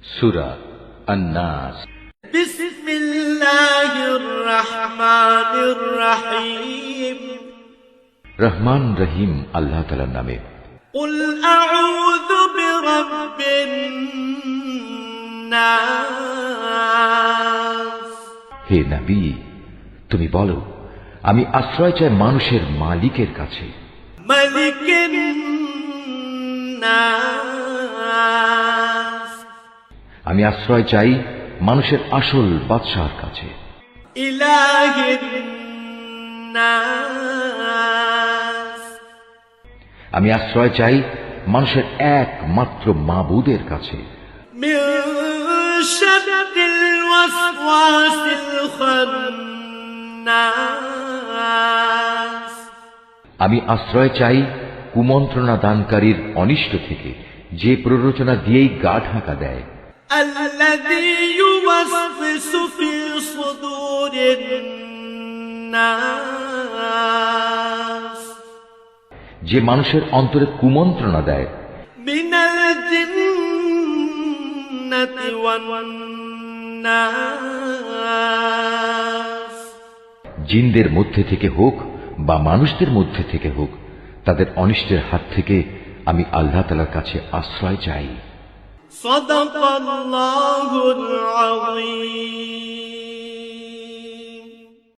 সূরা আন-নাস। বিসমিল্লাহির রহমানির রহিম। রহমান রহিম আল্লাহ তাআলার নামে। কুল আউযু বিরাব্বিন নাস। হে নবী, তুমি বলো, আমি আশ্রয় চাই মানুষের মালিকের কাছে। মালিকিন নাস। আমি আশ্রয় চাই মানুষের আসল বাদশাহর কাছে। ইলাহিন নাস। আমি আশ্রয় চাই মানুষের একমাত্র মাবুদের কাছে। মিন শাররিল ওয়াসওয়াসিল খান্নাস। আমি আশ্রয় চাই কুমন্ত্রণা দানকারীর অনিষ্ট থেকে, যে প্ররোচনা দিয়েই গা ঢাকা দেয়। আল্লাযী ইউওয়াসওয়িসু ফি সুদুরিন নাস। যে মানুষের অন্তরে কুমন্ত্রণা দেয়। মিনাল জিন্নাতি ওয়ান নাস। জিনদের মধ্যে থেকে হোক বা মানুষদের মধ্যে থেকে হোক, তাদের অনিষ্টের হাত থেকে আমি আল্লাহ তাআলার কাছে আশ্রয় চাই। সাদাকাল্লাহুল আযীম।